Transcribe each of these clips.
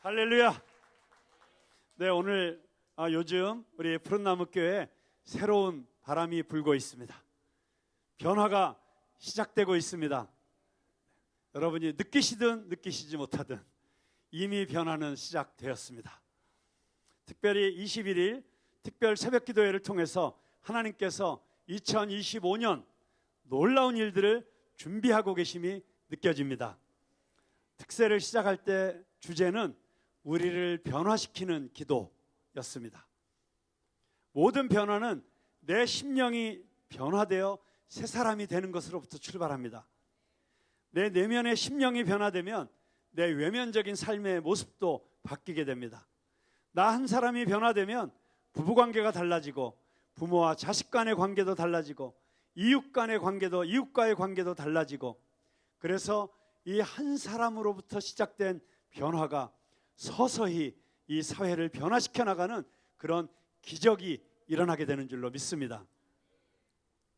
할렐루야. 네, 오늘 요즘 우리 푸른나무교회에 새로운 바람이 불고 있습니다. 변화가 시작되고 있습니다. 여러분이 느끼시든 느끼시지 못하든 이미 변화는 시작되었습니다. 특별히 21일 특별 새벽기도회를 통해서 하나님께서 2025년 놀라운 일들을 준비하고 계심이 느껴집니다. 특세를 시작할 때 주제는 우리를 변화시키는 기도였습니다. 모든 변화는 내 심령이 변화되어 새 사람이 되는 것으로부터 출발합니다. 내 내면의 심령이 변화되면 내 외면적인 삶의 모습도 바뀌게 됩니다. 나 한 사람이 변화되면 부부관계가 달라지고 부모와 자식 간의 관계도 달라지고 이웃 간의 관계도 이웃과의 관계도 달라지고, 그래서 이 한 사람으로부터 시작된 변화가 서서히 이 사회를 변화시켜 나가는 그런 기적이 일어나게 되는 줄로 믿습니다.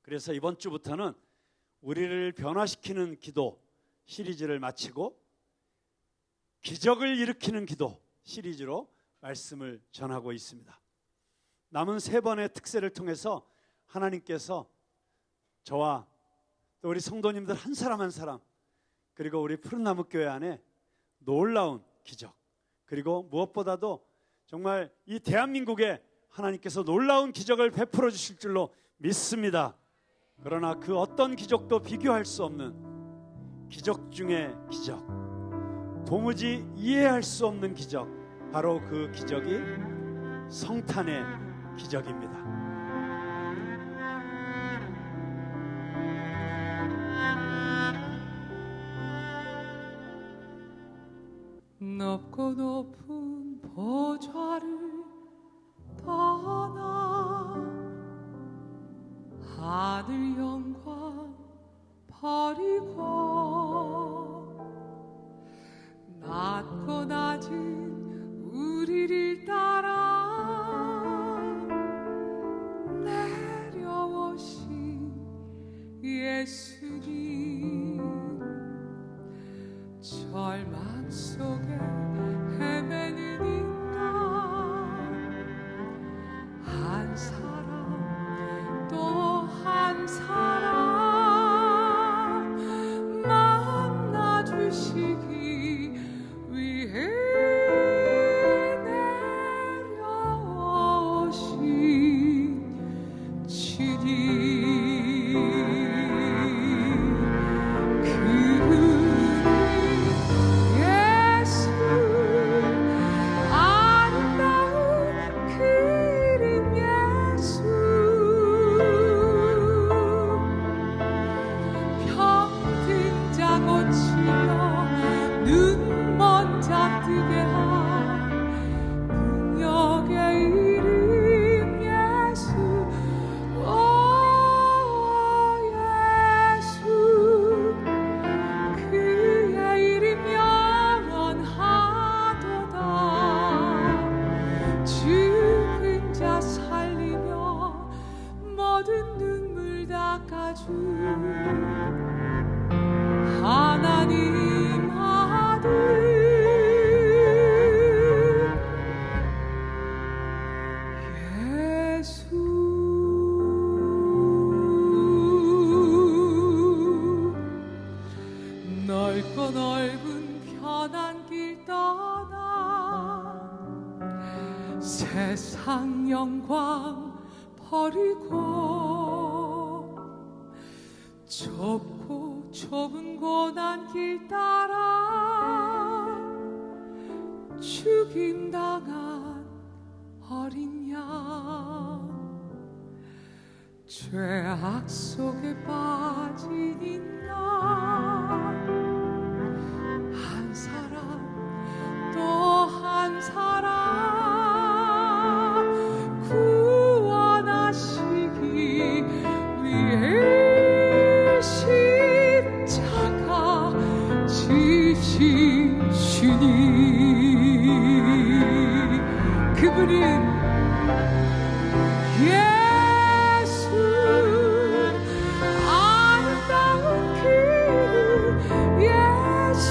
그래서 이번 주부터는 우리를 변화시키는 기도 시리즈를 마치고 기적을 일으키는 기도 시리즈로 말씀을 전하고 있습니다. 남은 3번의 특세를 통해서 하나님께서 저와 또 우리 성도님들 한 사람 한 사람, 그리고 우리 푸른나무교회 안에 놀라운 기적, 그리고 무엇보다도 정말 이 대한민국에 하나님께서 놀라운 기적을 베풀어 주실 줄로 믿습니다. 그러나 그 어떤 기적도 비교할 수 없는 기적 중의 기적, 도무지 이해할 수 없는 기적, 바로 그 기적이 성탄의 기적입니다. 높고 높은 보좌를 떠나 하늘 영광 버리고 낮고 낮은 우리를 따라 내려오신 예수님, 절망 속에 헤매는 인간 한 사람 또 한 사람 만나주시기 위해 내려오신 주님, 하나님 아들 예수. 넓고 넓은 편한 길 떠나 세상 영광 버리고 좁고 좁은 고난 길 따라 죽임당한 어린 양, 죄악 속에 빠진 인간 한 사람 또 한 사람 구원하시기 위해 십자가 지신 주님, 그분은 예수, 아름다운 그 예수.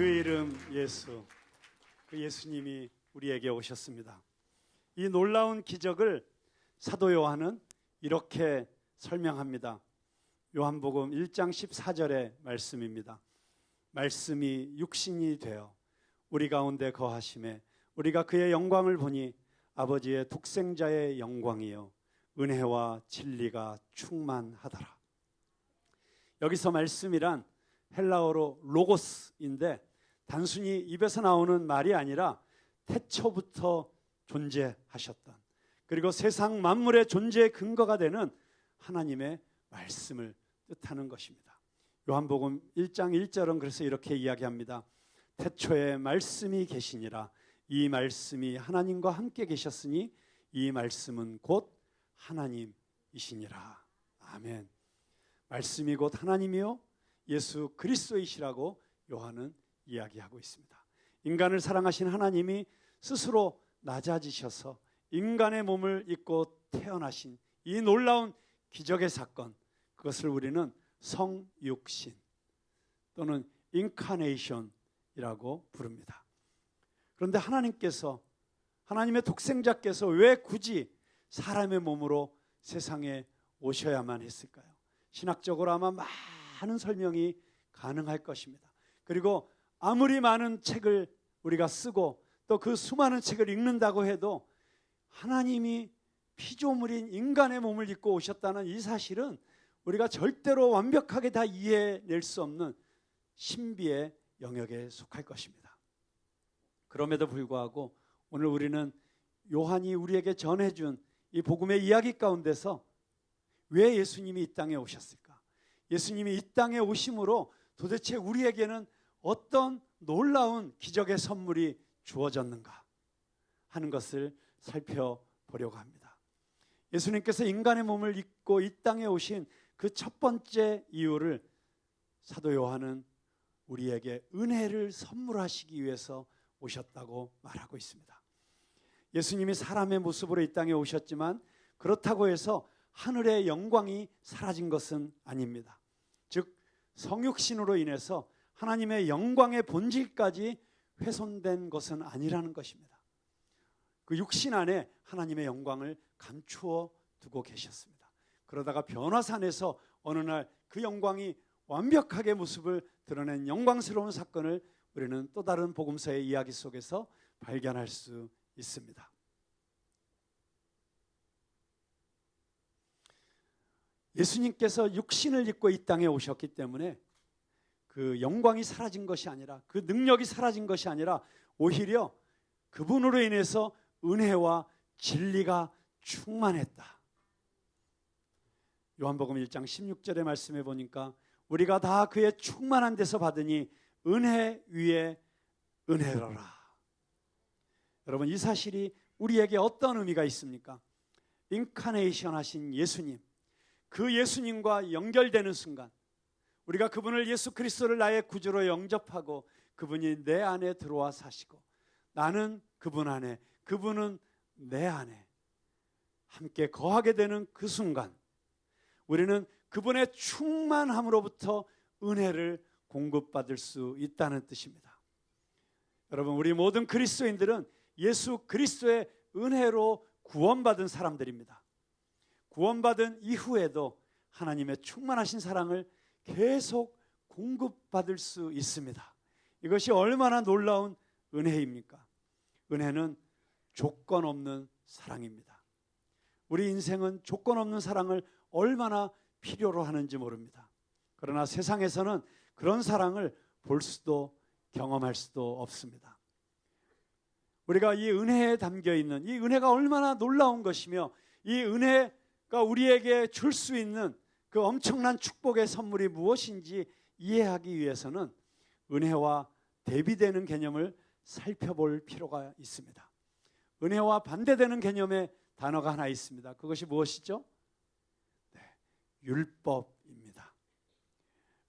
그 이름 예수, 그 예수님이 우리에게 오셨습니다. 이 놀라운 기적을 사도 요한은 이렇게 설명합니다. 요한복음 1장 14절의 말씀입니다. 말씀이 육신이 되어 우리 가운데 거하심에 우리가 그의 영광을 보니 아버지의 독생자의 영광이요 은혜와 진리가 충만하더라. 여기서 말씀이란 헬라어로 로고스인데 단순히 입에서 나오는 말이 아니라 태초부터 존재하셨던, 그리고 세상 만물의 존재의 근거가 되는 하나님의 말씀을 뜻하는 것입니다. 요한복음 1장 1절은 그래서 이렇게 이야기합니다. 태초에 말씀이 계시니라. 이 말씀이 하나님과 함께 계셨으니 이 말씀은 곧 하나님이시니라. 아멘. 말씀이 곧 하나님이요 예수 그리스도이시라고 요한은 이야기하고 있습니다. 인간을 사랑하신 하나님이 스스로 낮아지셔서 인간의 몸을 입고 태어나신 이 놀라운 기적의 사건, 그것을 우리는 성육신 또는 인카네이션이라고 부릅니다. 그런데 하나님께서, 하나님의 독생자께서 왜 굳이 사람의 몸으로 세상에 오셔야만 했을까요? 신학적으로 아마 많은 설명이 가능할 것입니다. 그리고 아무리 많은 책을 우리가 쓰고 또 그 수많은 책을 읽는다고 해도 하나님이 피조물인 인간의 몸을 입고 오셨다는 이 사실은 우리가 절대로 완벽하게 다 이해낼 수 없는 신비의 영역에 속할 것입니다. 그럼에도 불구하고 오늘 우리는 요한이 우리에게 전해준 이 복음의 이야기 가운데서 왜 예수님이 이 땅에 오셨을까? 예수님이 이 땅에 오심으로 도대체 우리에게는 어떤 놀라운 기적의 선물이 주어졌는가 하는 것을 살펴보려고 합니다. 예수님께서 인간의 몸을 입고 이 땅에 오신 그 첫 번째 이유를 사도 요한은 우리에게 은혜를 선물하시기 위해서 오셨다고 말하고 있습니다. 예수님이 사람의 모습으로 이 땅에 오셨지만 그렇다고 해서 하늘의 영광이 사라진 것은 아닙니다. 즉 성육신으로 인해서 하나님의 영광의 본질까지 훼손된 것은 아니라는 것입니다. 그 육신 안에 하나님의 영광을 감추어 두고 계셨습니다. 그러다가 변화산에서 어느 날 그 영광이 완벽하게 모습을 드러낸 영광스러운 사건을 우리는 또 다른 복음서의 이야기 속에서 발견할 수 있습니다. 예수님께서 육신을 입고 이 땅에 오셨기 때문에 그 영광이 사라진 것이 아니라, 그 능력이 사라진 것이 아니라 오히려 그분으로 인해서 은혜와 진리가 충만했다. 요한복음 1장 16절의 말씀에 보니까 우리가 다 그의 충만한 데서 받으니 은혜 위에 은혜로라. 여러분, 이 사실이 우리에게 어떤 의미가 있습니까? 인카네이션 하신 예수님, 그 예수님과 연결되는 순간 우리가 그분을, 예수 그리스도를 나의 구주로 영접하고 그분이 내 안에 들어와 사시고 나는 그분 안에, 그분은 내 안에 함께 거하게 되는 그 순간 우리는 그분의 충만함으로부터 은혜를 공급받을 수 있다는 뜻입니다. 여러분, 우리 모든 그리스도인들은 예수 그리스도의 은혜로 구원받은 사람들입니다. 구원받은 이후에도 하나님의 충만하신 사랑을 계속 공급받을 수 있습니다. 이것이 얼마나 놀라운 은혜입니까? 은혜는 조건 없는 사랑입니다. 우리 인생은 조건 없는 사랑을 얼마나 필요로 하는지 모릅니다. 그러나 세상에서는 그런 사랑을 볼 수도 경험할 수도 없습니다. 우리가 이 은혜에 담겨 있는 이 은혜가 얼마나 놀라운 것이며 이 은혜가 우리에게 줄 수 있는 그 엄청난 축복의 선물이 무엇인지 이해하기 위해서는 은혜와 대비되는 개념을 살펴볼 필요가 있습니다. 은혜와 반대되는 개념의 단어가 하나 있습니다. 그것이 무엇이죠? 네, 율법입니다.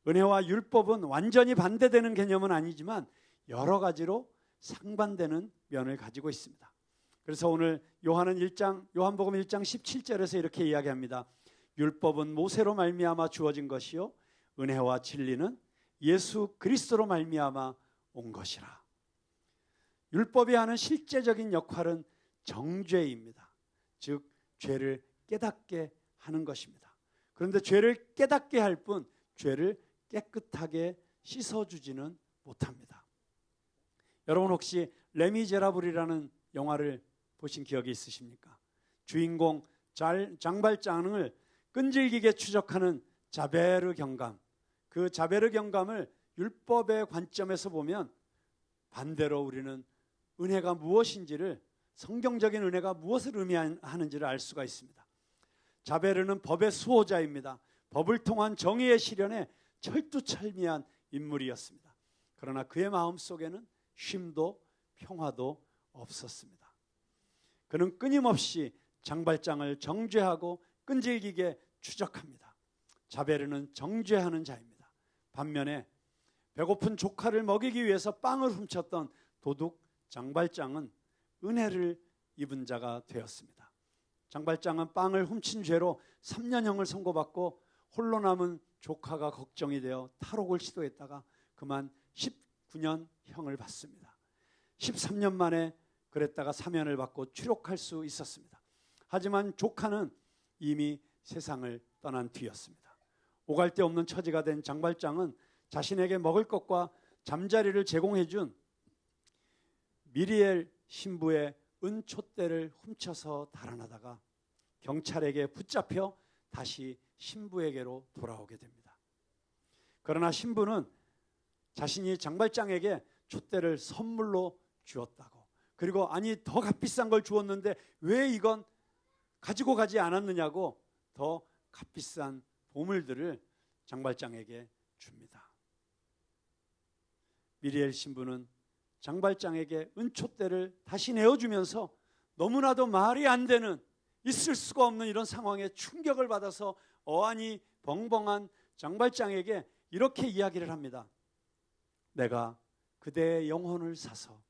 은혜와 율법은 완전히 반대되는 개념은 아니지만 여러 가지로 상반되는 면을 가지고 있습니다. 그래서 오늘 요한복음 1장 17절에서 이렇게 이야기합니다. 율법은 모세로 말미암아 주어진 것이요 은혜와 진리는 예수 그리스도로 말미암아 온 것이라. 율법이 하는 실제적인 역할은 정죄입니다. 즉 죄를 깨닫게 하는 것입니다. 그런데 죄를 깨닫게 할 뿐 죄를 깨끗하게 씻어주지는 못합니다. 여러분 혹시 레미제라블이라는 영화를 보신 기억이 있으십니까? 주인공 장발장을 끈질기게 추적하는 자베르 경감, 그 자베르 경감을 율법의 관점에서 보면 반대로 우리는 은혜가 무엇인지를, 성경적인 은혜가 무엇을 의미하는지를 알 수가 있습니다. 자베르는 법의 수호자입니다. 법을 통한 정의의 실현에 철두철미한 인물이었습니다. 그러나 그의 마음속에는 쉼도 평화도 없었습니다. 그는 끊임없이 장발장을 정죄하고 끈질기게 추적합니다. 자베르는 정죄하는 자입니다. 반면에 배고픈 조카를 먹이기 위해서 빵을 훔쳤던 도둑 장발장은 은혜를 입은 자가 되었습니다. 장발장은 빵을 훔친 죄로 3년형을 선고받고 홀로 남은 조카가 걱정이 되어 탈옥을 시도했다가 그만 19년형을 받습니다. 13년 만에 그랬다가 사면을 받고 추록할 수 있었습니다. 하지만 조카는 이미 세상을 떠난 뒤였습니다. 오갈 데 없는 처지가 된 장발장은 자신에게 먹을 것과 잠자리를 제공해준 미리엘 신부의 은촛대를 훔쳐서 달아나다가 경찰에게 붙잡혀 다시 신부에게로 돌아오게 됩니다. 그러나 신부는 자신이 장발장에게 촛대를 선물로 주었다고, 그리고 아니 더 값비싼 걸 주었는데 왜 이건 가지고 가지 않았느냐고 더 값비싼 보물들을 장발장에게 줍니다. 미리엘 신부는 장발장에게 은촛대를 다시 내어주면서 너무나도 말이 안 되는, 있을 수가 없는 이런 상황에 충격을 받아서 어안이 벙벙한 장발장에게 이렇게 이야기를 합니다. 내가 그대의 영혼을 사서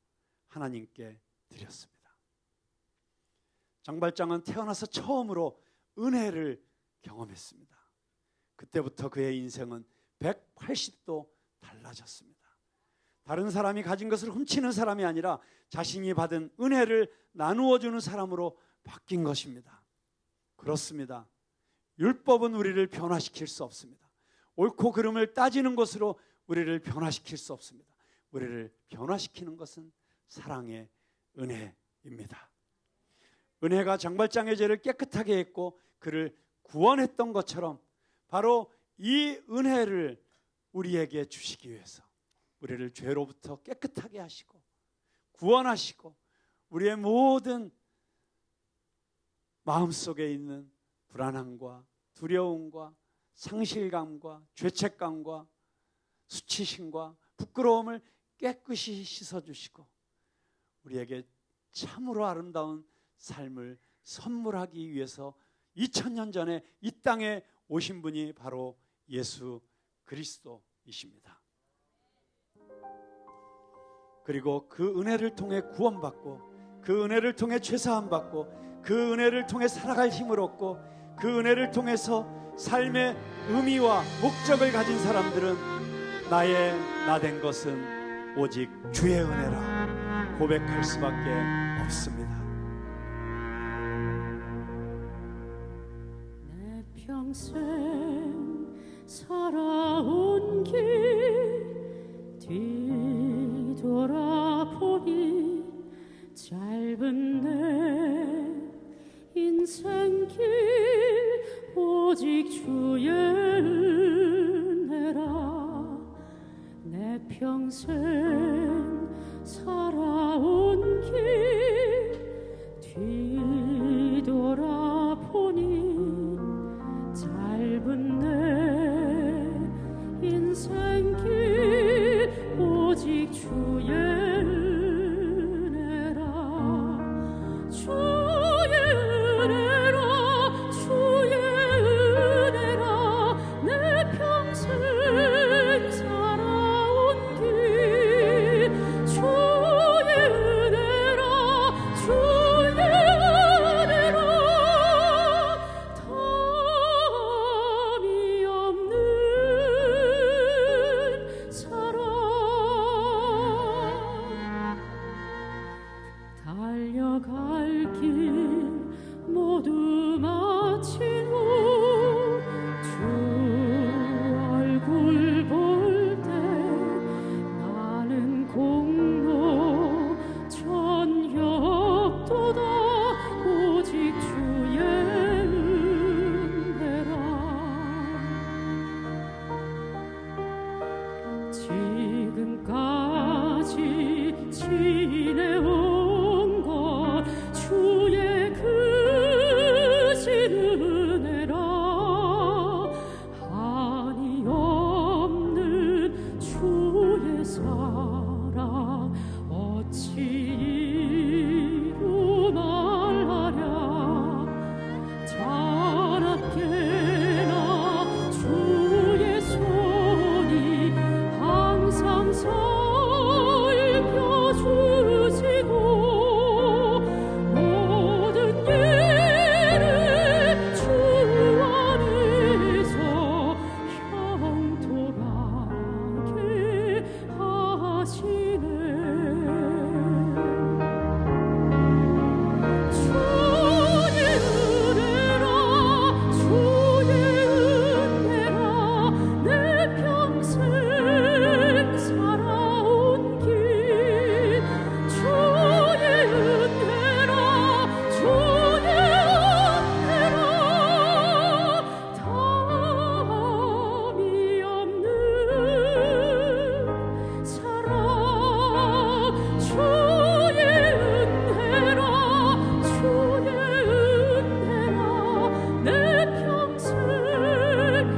하나님께 드렸습니다. 장발장은 태어나서 처음으로 은혜를 경험했습니다. 그때부터 그의 인생은 180도 달라졌습니다. 다른 사람이 가진 것을 훔치는 사람이 아니라 자신이 받은 은혜를 나누어 주는 사람으로 바뀐 것입니다. 그렇습니다. 율법은 우리를 변화시킬 수 없습니다. 옳고 그름을 따지는 것으로 우리를 변화시킬 수 없습니다. 우리를 변화시키는 것은 사랑의 은혜입니다. 은혜가 장발장의 죄를 깨끗하게 했고 그를 구원했던 것처럼 바로 이 은혜를 우리에게 주시기 위해서 우리를 죄로부터 깨끗하게 하시고 구원하시고 우리의 모든 마음속에 있는 불안함과 두려움과 상실감과 죄책감과 수치심과 부끄러움을 깨끗이 씻어주시고 우리에게 참으로 아름다운 삶을 선물하기 위해서 2000년 전에 이 땅에 오신 분이 바로 예수 그리스도이십니다. 그리고 그 은혜를 통해 구원받고 그 은혜를 통해 죄사함 받고 그 은혜를 통해 살아갈 힘을 얻고 그 은혜를 통해서 삶의 의미와 목적을 가진 사람들은 나의 나 된 것은 오직 주의 은혜라 고백할 수밖에 없습니다. 내 평생 살아온 길 뒤돌아보니 짧은 내 인생길 오직 주의 은혜라 내 평생 살아온 길 뒤돌아보니 짧은 내 인생길 오직 주의 은혜라 주의 은혜라 주의 은혜라 내 평생 살아온 길 지금까지 지내온 것 주의 크신 은혜라 한이 없는 주의 사랑 어찌 이루 말하랴 자나깨나 주의 손이 항상 살펴주시고 모든 일을 주 안에서 형통하게 하시네. 주의 은혜라 주의 은혜라 내 평생 살아온 길 주의 은혜라 주의 은혜라 담이 없는 사랑 주의 은혜라 주의 은혜라 내 평생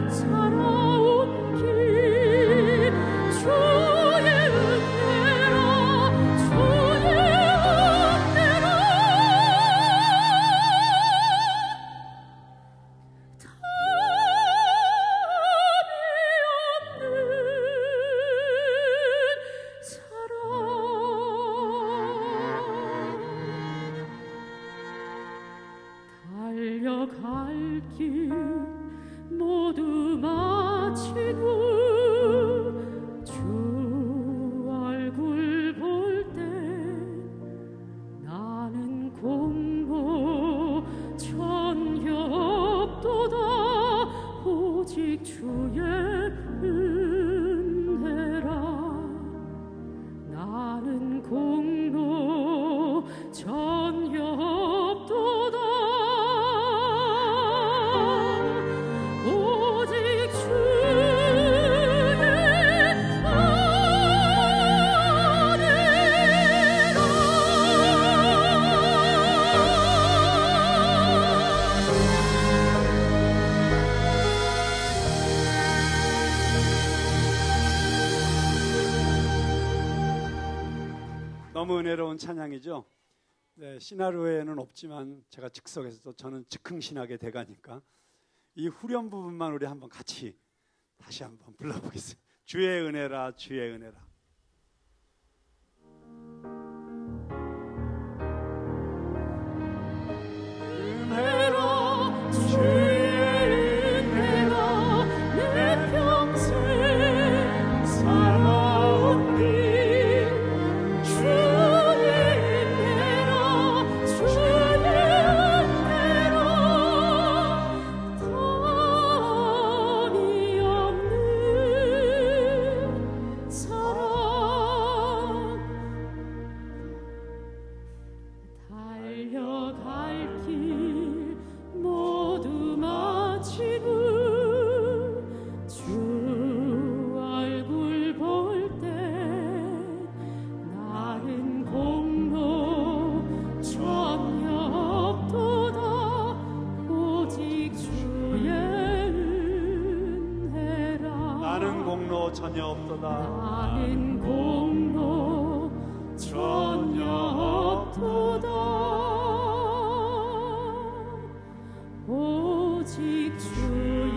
살아온 길 주의 은혜라 주의 은혜라 달려갈 길 모두 마치고 주 얼굴 볼 때 나는 공로 전혀 없도다 오직 주의 은혜라 나는 공로 전혀 없도다 오직 주의 너무 은혜로운 찬양이죠. 네, 시나리오에는 없지만 제가 즉석에서 저는 즉흥신학의 대가니까 이 후렴 부분만 우리 한번 같이 다시 한번 불러보겠습니다. 주의 은혜라 주의 은혜라. 은혜라 주의 은혜라 내 평생 살아온 길 주의 은혜라 주의 은혜라 담이 없는 사랑 달려갈 길 모두 마치고 주 얼굴 볼 때 나는 공로 전혀 없도다 오직 주의 은혜라 나는 공로 전혀 없도다 나는 공로 전혀 없도다 오직 주의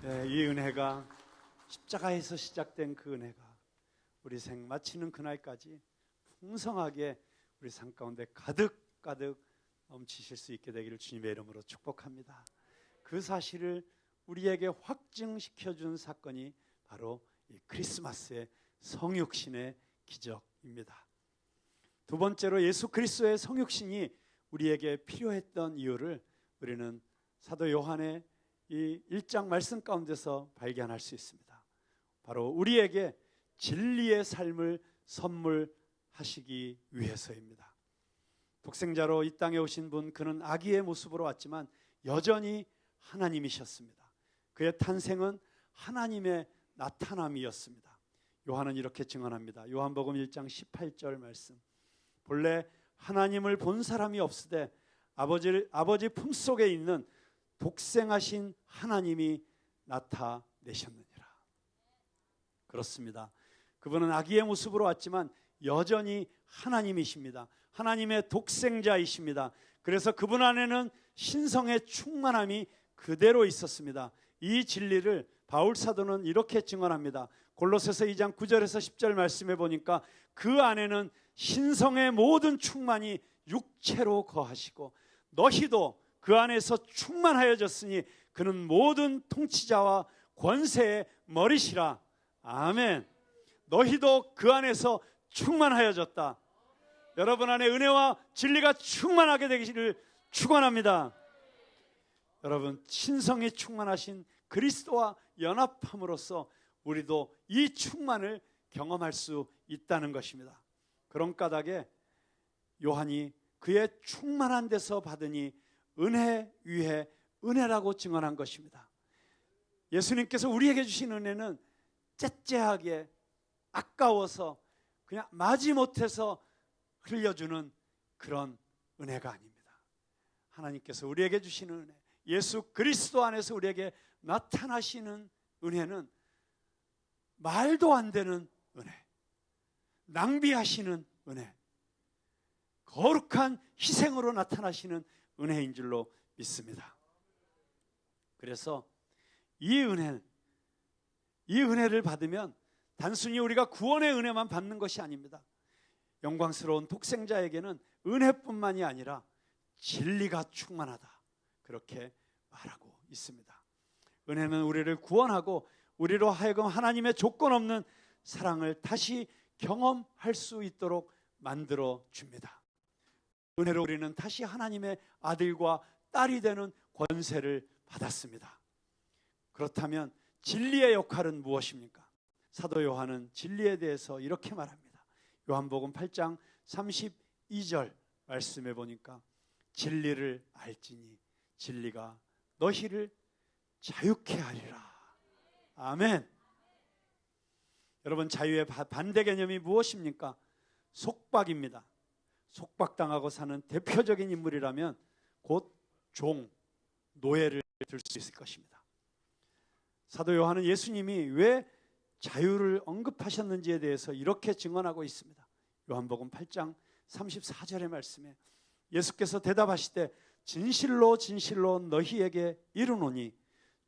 네, 이 은혜가 십자가에서 시작된 그 은혜가 우리 생 마치는 그날까지 풍성하게 우리 삶 가운데 가득가득 넘치실 수 있게 되기를 주님의 이름으로 축복합니다. 그 사실을 우리에게 확증시켜준 사건이 바로 이 크리스마스의 성육신의 기적입니다. 두 번째로 예수 그리스도의 성육신이 우리에게 필요했던 이유를 우리는 사도 요한의 이 1장 말씀 가운데서 발견할 수 있습니다. 바로 우리에게 진리의 삶을 선물하기 하시기 위해서입니다. 독생자로 이 땅에 오신 분, 그는 아기의 모습으로 왔지만 여전히 하나님이셨습니다. 그의 탄생은 하나님의 나타남이었습니다. 요한은 이렇게 증언합니다. 요한복음 1장 18절 말씀. 본래 하나님을 본 사람이 없으되 아버지 품속에 있는 독생하신 하나님이 나타내셨느니라. 그렇습니다. 그분은 아기의 모습으로 왔지만 여전히 하나님이십니다. 하나님의 독생자이십니다. 그래서 그분 안에는 신성의 충만함이 그대로 있었습니다. 이 진리를 바울 사도는 이렇게 증언합니다. 골로새서 2장 9절에서 10절 말씀해 보니까 그 안에는 신성의 모든 충만이 육체로 거하시고 너희도 그 안에서 충만하여졌으니 그는 모든 통치자와 권세의 머리시라. 아멘. 너희도 그 안에서 충만하여졌다. 여러분 안에 은혜와 진리가 충만하게 되기를 축원합니다. 여러분, 신성이 충만하신 그리스도와 연합함으로써 우리도 이 충만을 경험할 수 있다는 것입니다. 그런 까닭에 요한이 그의 충만한 데서 받으니 은혜 위에 은혜라고 증언한 것입니다. 예수님께서 우리에게 주신 은혜는 째째하게 아까워서 그냥 마지못해서 흘려주는 그런 은혜가 아닙니다. 하나님께서 우리에게 주시는 은혜, 예수 그리스도 안에서 우리에게 나타나시는 은혜는 말도 안 되는 은혜, 낭비하시는 은혜, 거룩한 희생으로 나타나시는 은혜인 줄로 믿습니다. 그래서 이 은혜를 받으면 단순히 우리가 구원의 은혜만 받는 것이 아닙니다. 영광스러운 독생자에게는 은혜뿐만이 아니라 진리가 충만하다, 그렇게 말하고 있습니다. 은혜는 우리를 구원하고 우리로 하여금 하나님의 조건 없는 사랑을 다시 경험할 수 있도록 만들어 줍니다. 은혜로 우리는 다시 하나님의 아들과 딸이 되는 권세를 받았습니다. 그렇다면 진리의 역할은 무엇입니까? 사도 요한은 진리에 대해서 이렇게 말합니다. 요한복음 8장 32절 말씀해 보니까 진리를 알지니 진리가 너희를 자유케 하리라. 아멘. 여러분, 자유의 반대 개념이 무엇입니까? 속박입니다. 속박당하고 사는 대표적인 인물이라면 곧 종, 노예를 들 수 있을 것입니다. 사도 요한은 예수님이 왜 자유를 언급하셨는지에 대해서 이렇게 증언하고 있습니다. 요한복음 8장 34절의 말씀에 예수께서 대답하시되 진실로 진실로 너희에게 이르노니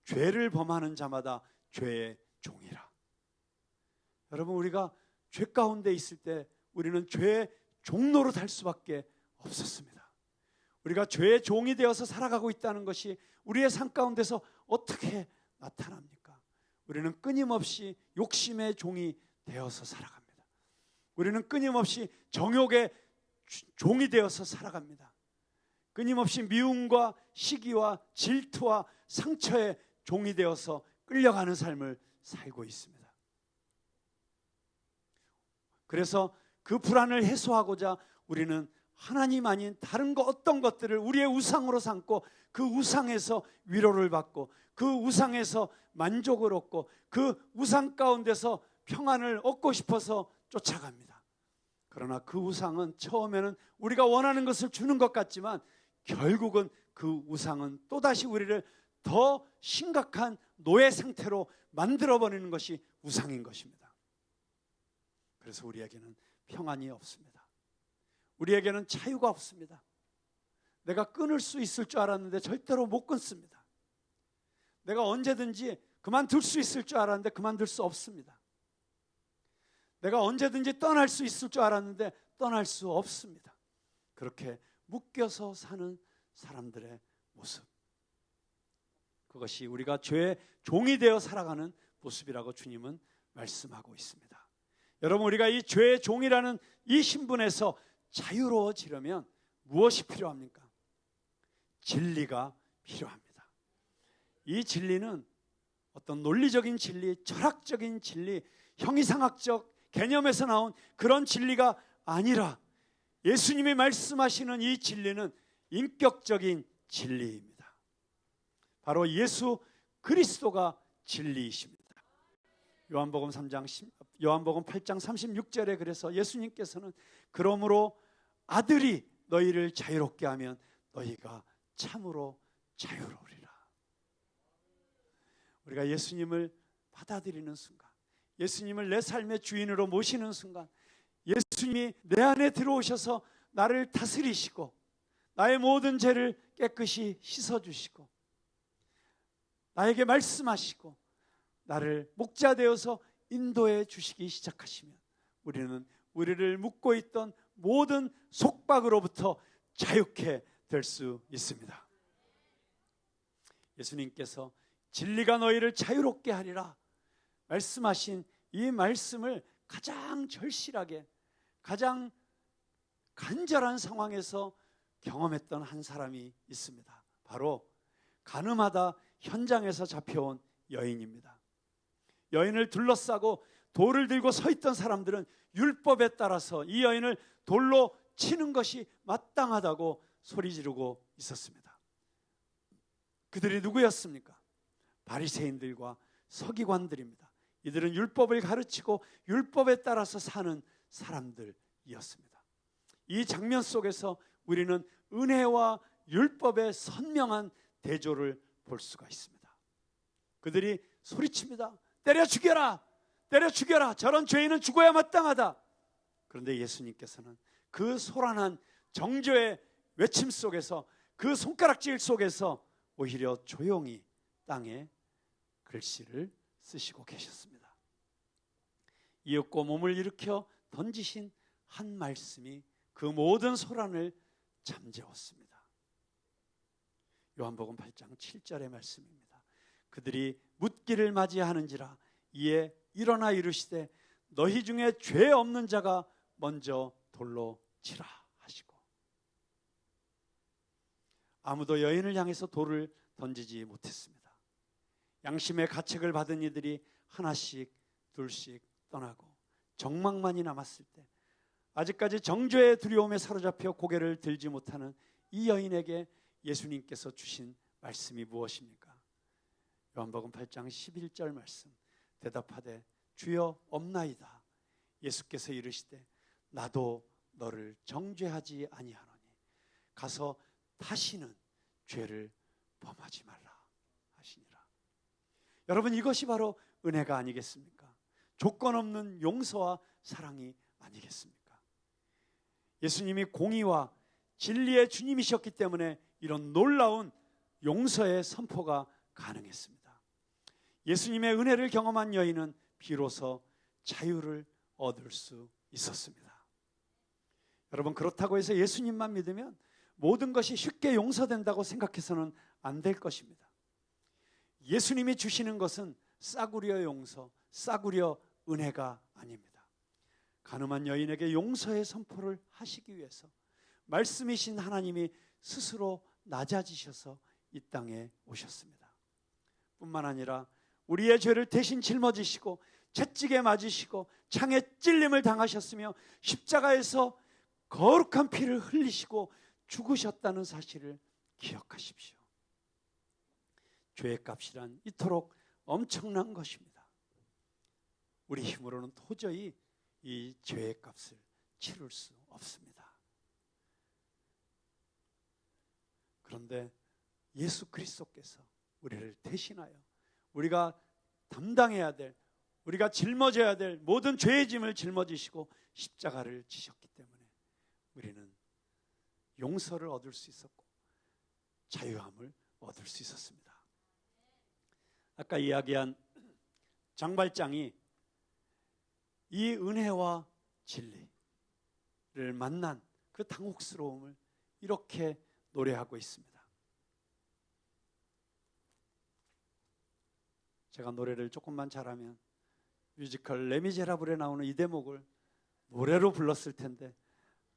죄를 범하는 자마다 죄의 종이라. 여러분, 우리가 죄 가운데 있을 때 우리는 죄의 종로로 달 수밖에 없었습니다. 우리가 죄의 종이 되어서 살아가고 있다는 것이 우리의 삶 가운데서 어떻게 나타납니까? 우리는 끊임없이 욕심의 종이 되어서 살아갑니다. 우리는 끊임없이 정욕의 종이 되어서 살아갑니다. 끊임없이 미움과 시기와 질투와 상처의 종이 되어서 끌려가는 삶을 살고 있습니다. 그래서 그 불안을 해소하고자 우리는 하나님 아닌 다른 어떤 것들을 우리의 우상으로 삼고 그 우상에서 위로를 받고 그 우상에서 만족을 얻고 그 우상 가운데서 평안을 얻고 싶어서 쫓아갑니다. 그러나 그 우상은 처음에는 우리가 원하는 것을 주는 것 같지만 결국은 그 우상은 또다시 우리를 더 심각한 노예 상태로 만들어버리는 것이 우상인 것입니다. 그래서 우리에게는 평안이 없습니다. 우리에게는 자유가 없습니다. 내가 끊을 수 있을 줄 알았는데 절대로 못 끊습니다. 내가 언제든지 그만둘 수 있을 줄 알았는데 그만둘 수 없습니다. 내가 언제든지 떠날 수 있을 줄 알았는데 떠날 수 없습니다. 그렇게 묶여서 사는 사람들의 모습, 그것이 우리가 죄의 종이 되어 살아가는 모습이라고 주님은 말씀하고 있습니다. 여러분, 우리가 이 죄의 종이라는 이 신분에서 자유로워지려면 무엇이 필요합니까? 진리가 필요합니다. 이 진리는 어떤 논리적인 진리, 철학적인 진리, 형이상학적 개념에서 나온 그런 진리가 아니라 예수님이 말씀하시는 이 진리는 인격적인 진리입니다. 바로 예수 그리스도가 진리이십니다. 요한복음 8장 36절에 그래서 예수님께서는 그러므로 아들이 너희를 자유롭게 하면 너희가 참으로 자유로우리라. 우리가 예수님을 받아들이는 순간, 예수님을 내 삶의 주인으로 모시는 순간, 예수님이 내 안에 들어오셔서 나를 다스리시고 나의 모든 죄를 깨끗이 씻어주시고 나에게 말씀하시고 나를 목자 되어서 인도해 주시기 시작하시면 우리는 우리를 묶고 있던 모든 속박으로부터 자유케 될 수 있습니다. 예수님께서 진리가 너희를 자유롭게 하리라 말씀하신 이 말씀을 가장 절실하게, 가장 간절한 상황에서 경험했던 한 사람이 있습니다. 바로 가늠하다 현장에서 잡혀온 여인입니다. 여인을 둘러싸고 돌을 들고 서 있던 사람들은 율법에 따라서 이 여인을 돌로 치는 것이 마땅하다고 소리 지르고 있었습니다. 그들이 누구였습니까? 바리새인들과 서기관들입니다. 이들은 율법을 가르치고 율법에 따라서 사는 사람들이었습니다. 이 장면 속에서 우리는 은혜와 율법의 선명한 대조를 볼 수가 있습니다. 그들이 소리칩니다. 때려 죽여라! 때려 죽여라! 저런 죄인은 죽어야 마땅하다. 그런데 예수님께서는 그 소란한 정죄의 외침 속에서, 그 손가락질 속에서 오히려 조용히 땅에 글씨를 쓰시고 계셨습니다. 이윽고 몸을 일으켜 던지신 한 말씀이 그 모든 소란을 잠재웠습니다. 요한복음 8장 7절의 말씀입니다. 그들이 묻기를 맞이하는지라 이에 일어나 이르시되 너희 중에 죄 없는 자가 먼저 돌로 치라 하시고, 아무도 여인을 향해서 돌을 던지지 못했습니다. 양심의 가책을 받은 이들이 하나씩 둘씩 떠나고 정막만이 남았을 때 아직까지 정죄의 두려움에 사로잡혀 고개를 들지 못하는 이 여인에게 예수님께서 주신 말씀이 무엇입니까? 요한복음 8장 11절 말씀. 대답하되 주여 없나이다. 예수께서 이르시되 나도 너를 정죄하지 아니하노니 가서 다시는 죄를 범하지 말라 하시니라. 여러분, 이것이 바로 은혜가 아니겠습니까? 조건 없는 용서와 사랑이 아니겠습니까? 예수님이 공의와 진리의 주님이셨기 때문에 이런 놀라운 용서의 선포가 가능했습니다. 예수님의 은혜를 경험한 여인은 비로소 자유를 얻을 수 있었습니다. 여러분, 그렇다고 해서 예수님만 믿으면 모든 것이 쉽게 용서된다고 생각해서는 안 될 것입니다. 예수님이 주시는 것은 싸구려 용서, 싸구려 은혜가 아닙니다. 가늠한 여인에게 용서의 선포를 하시기 위해서 말씀이신 하나님이 스스로 낮아지셔서 이 땅에 오셨습니다. 뿐만 아니라 우리의 죄를 대신 짊어지시고 채찍에 맞으시고 창에 찔림을 당하셨으며 십자가에서 거룩한 피를 흘리시고 죽으셨다는 사실을 기억하십시오. 죄의 값이란 이토록 엄청난 것입니다. 우리 힘으로는 도저히 이 죄의 값을 치를 수 없습니다. 그런데 예수 그리스도께서 우리를 대신하여 우리가 담당해야 될, 우리가 짊어져야 될 모든 죄의 짐을 짊어지시고 십자가를 지셨기 때문에 우리는 용서를 얻을 수 있었고 자유함을 얻을 수 있었습니다. 아까 이야기한 장발장이 이 은혜와 진리를 만난 그 당혹스러움을 이렇게 노래하고 있습니다. 제가 노래를 조금만 잘하면 뮤지컬 레미제라블에 나오는 이 대목을 노래로 불렀을 텐데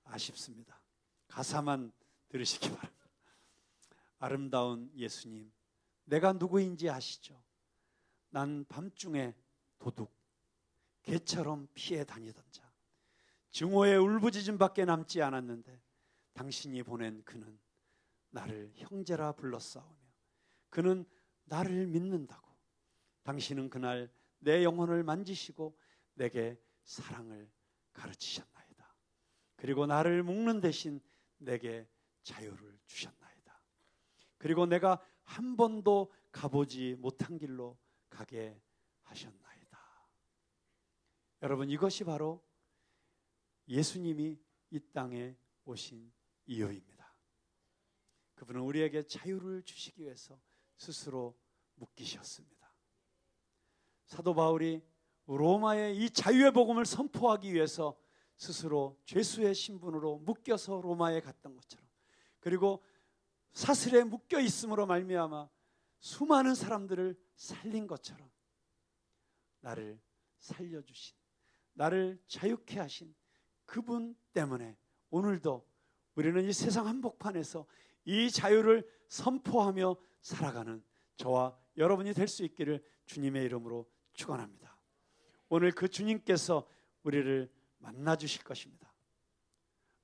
아쉽습니다. 가사만 들으시기 바랍니다. 아름다운 예수님, 내가 누구인지 아시죠? 난 밤중에 도둑, 개처럼 피해 다니던 자, 증오의 울부짖음밖에 남지 않았는데 당신이 보낸 그는 나를 형제라 불렀사오며 그는 나를 믿는다고. 당신은 그날 내 영혼을 만지시고 내게 사랑을 가르치셨나이다. 그리고 나를 묶는 대신 내게 자유를 주셨나이다. 그리고 내가 한 번도 가보지 못한 길로 가게 하셨나이다. 여러분, 이것이 바로 예수님이 이 땅에 오신 이유입니다. 그분은 우리에게 자유를 주시기 위해서 스스로 묶이셨습니다. 사도 바울이 로마의 이 자유의 복음을 선포하기 위해서 스스로 죄수의 신분으로 묶여서 로마에 갔던 것처럼, 그리고 사슬에 묶여 있음으로 말미암아 수많은 사람들을 살린 것처럼 나를 살려주신, 나를 자유케 하신 그분 때문에 오늘도 우리는 이 세상 한복판에서 이 자유를 선포하며 살아가는 저와 여러분이 될 수 있기를 주님의 이름으로 축원합니다. 오늘 그 주님께서 우리를 만나 주실 것입니다.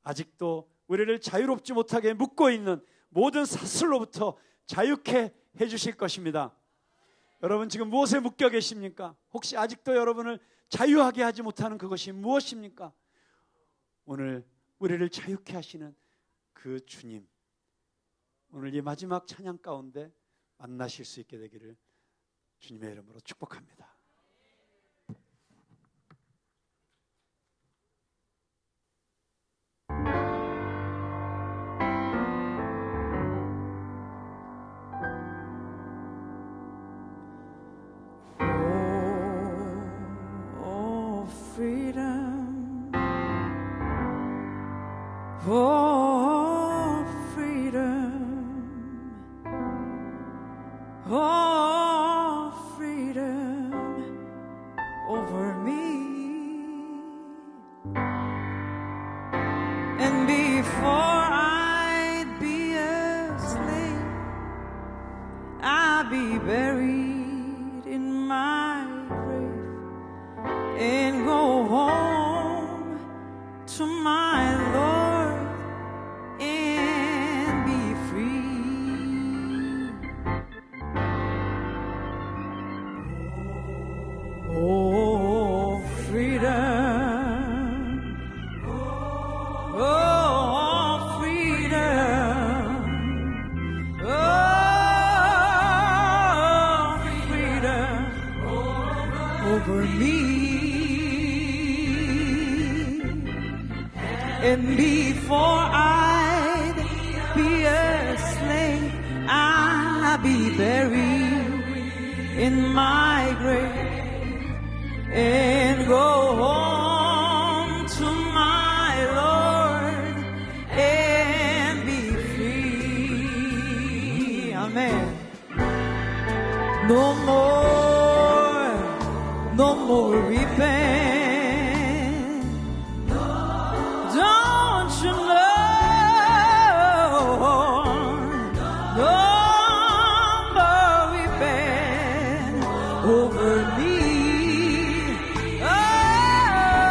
아직도 우리를 자유롭지 못하게 묶고 있는 모든 사슬로부터 자유케 해주실 것입니다. 여러분, 지금 무엇에 묶여 계십니까? 혹시 아직도 여러분을 자유하게 하지 못하는 그것이 무엇입니까? 오늘 우리를 자유케 하시는 그 주님, 오늘 이 마지막 찬양 가운데 만나실 수 있게 되기를 주님의 이름으로 축복합니다. Oh, freedom. Oh, freedom over me. And before I'd be a slave, I'd be buried in my grave and go home to my Lord. Oh, freedom. Oh, freedom. Oh, freedom over me. And before I'd be a slave, I'd be buried in my grave and go home to my Lord and be free. Amen. No more weeping. Don't you know? No more weeping over me. Oh,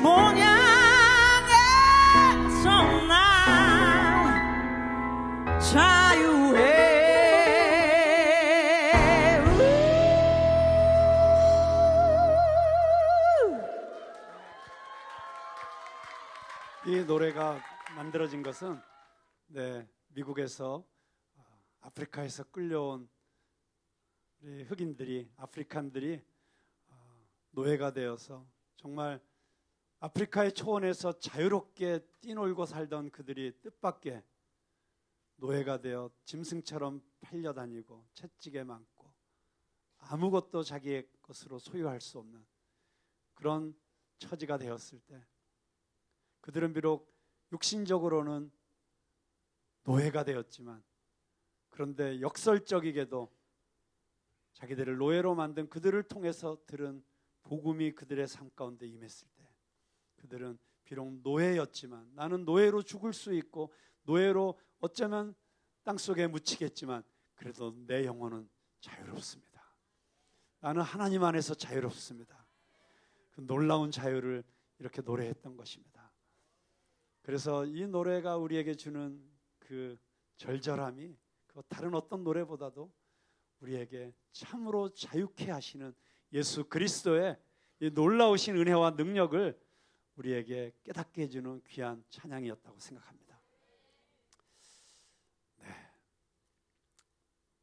본향에서 난 자유해. 이 노래가 만들어진 것은 미국에서 아프리카에서 끌려온 우리 흑인들이 아프리칸들이 노예가 되어서 정말 아프리카의 초원에서 자유롭게 뛰놀고 살던 그들이 뜻밖의 노예가 되어 짐승처럼 팔려다니고 채찍에 맞고 아무것도 자기의 것으로 소유할 수 없는 그런 처지가 되었을 때 그들은 비록 육신적으로는 노예가 되었지만 그런데 역설적이게도 자기들을 노예로 만든 그들을 통해서 들은 복음이 그들의 삶 가운데 임했을 때 그들은 비록 노예였지만 나는 노예로 죽을 수 있고 노예로 어쩌면 땅속에 묻히겠지만 그래도 내 영혼은 자유롭습니다. 나는 하나님 안에서 자유롭습니다. 그 놀라운 자유를 이렇게 노래했던 것입니다. 그래서 이 노래가 우리에게 주는 그 절절함이 그 다른 어떤 노래보다도 우리에게 참으로 자유케 하시는 예수 그리스도의 이 놀라우신 은혜와 능력을 우리에게 깨닫게 해주는 귀한 찬양이었다고 생각합니다. 네,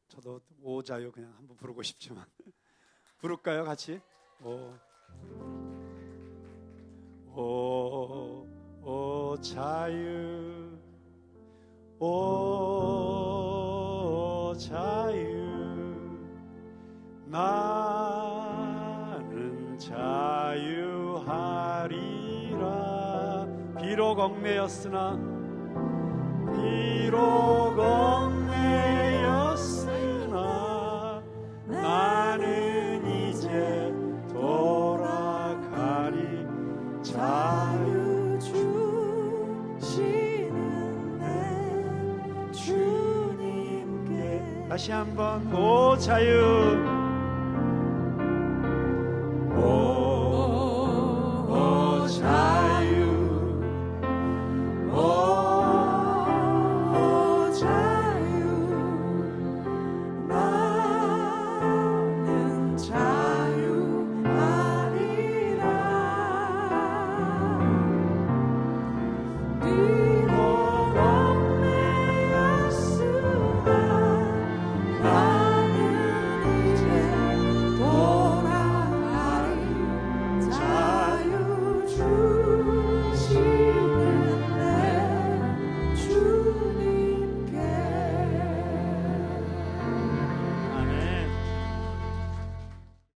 저도 오자유 그냥 한번 부르고 싶지만 부를까요, 같이? 오 자유, 오 자유, 나는 자유하리라. 비록 얽매였으나 나는 이제 돌아가리. 자유 주시는 내 주님께 다시 한번 오 자유,